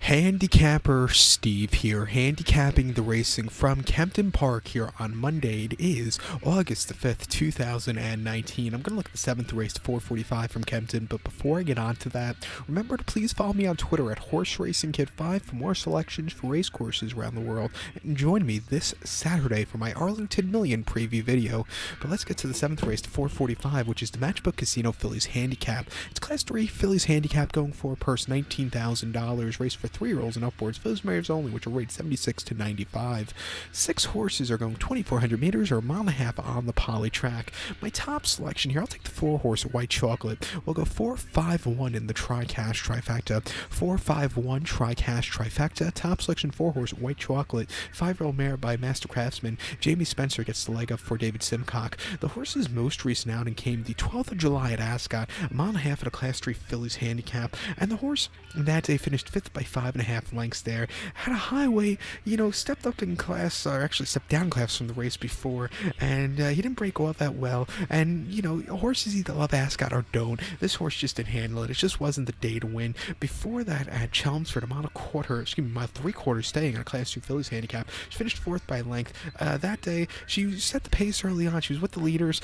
Handicapper Steve here, handicapping the racing from Kempton Park here on Monday. It is August the 5th, 2019. I'm going to look at the 7th race, 445 from Kempton, but before I get on to that, remember to please follow me on Twitter at HorseRacingKid5 for more selections for race courses around the world, and join me this Saturday for my Arlington Million preview video. But let's get to the 7th race, 445, which is the Matchbook Casino Fillies Handicap. It's Class 3 Fillies Handicap going for a purse $19,000, race for 3-year-olds and upwards, Fillies mares only, which are rated 76 to 95. 6 horses are going 2,400 meters or a mile and a half on the poly track. My top selection here, I'll take the 4-horse White Chocolate. We'll go 4-5-1 in the Tri-Cash Trifecta. 4-5-1 Tri-Cash Trifecta. Top selection 4-horse White Chocolate. 5-year-old mare by Master Craftsman. Jamie Spencer gets the leg up for David Simcock. The horse's most recent outing came the 12th of July at Ascot, a mile and a half at a Class 3 Fillies Handicap, and the horse that day finished 5th by 5.5 lengths there. Had a high weight, stepped up in class, or actually stepped down class from the race before, and he didn't break all that well. And, horses either love Ascot or don't. This horse just didn't handle it. It just wasn't the day to win. Before that, at Chelmsford, a mile three-quarters staying on a Class 2 Fillies Handicap. She finished 4th by length. That day, she set the pace early on. She was with the leaders,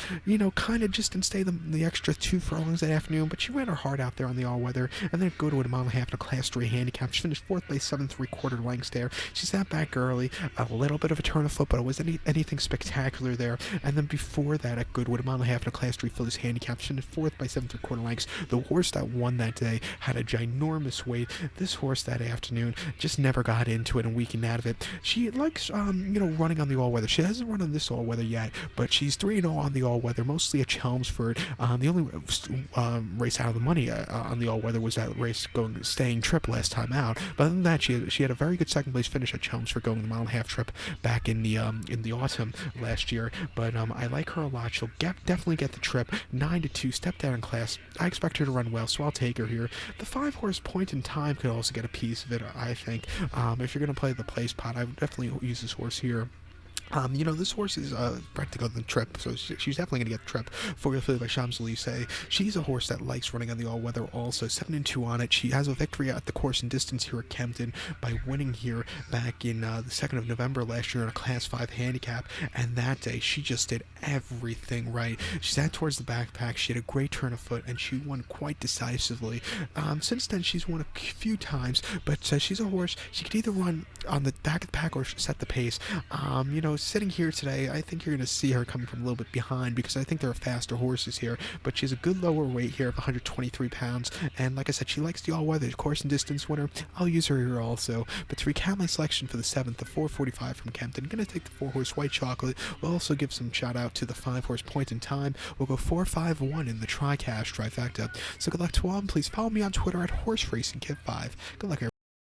kind of just didn't stay the extra 2 furlongs that afternoon, but she ran her heart out there on the all-weather, and then go to a mile and a half in a Class 3 Handicap. She finished 4th by 7 3/4 lengths there. She sat back early, a little bit of a turn of foot, but it wasn't anything spectacular there. And then before that, at Goodwood, a mile and a half in a Class 3 Fillies Handicap, she finished 4th by 7 3/4 lengths. The horse that won that day had a ginormous weight. This horse that afternoon just never got into it and weakened out of it. She likes, running on the all-weather. She hasn't run on this all-weather yet, but she's 3-0 on the all-weather, mostly at Chelmsford. The only race out of the money on the all-weather was that race staying trip last time out. But other than that, she had a very good second place finish at Chelmsford, going the mile and a half trip back in the autumn last year. But I like her a lot. She'll definitely get the trip. 9-2, step down in class. I expect her to run well, so I'll take her here. The 5-horse Point in Time could also get a piece of it, I think. If you're going to play the place pot, I would definitely use this horse here. This horse is bred to go the trip, so she's definitely going to get the trip. 4-year filly by Champs-Élysées. She's a horse that likes running on the all-weather also. 7-2 on it. She has a victory at the course and distance here at Kempton by winning here back in the 2nd of November last year in a Class 5 handicap, and that day she just did everything right. She sat towards the backpack, she had a great turn of foot, and she won quite decisively. Since then, she's won a few times, but she's a horse. She could either run on the back of the pack or set the pace. Sitting here today, I think you're going to see her coming from a little bit behind, because I think there are faster horses here, but she has a good lower weight here of 123 pounds, and like I said, she likes the all-weather course and distance winner. I'll use her here also. But to recap my selection for the 7th, the 445 from Kempton, I'm going to take the 4-horse White Chocolate. We'll also give some shout out to the 5-horse Point in Time. We'll go 4-5-1 in the Tri-Cash Trifecta. So good luck to all, and please follow me on Twitter at HorseRacingKid5. Good luck, everyone.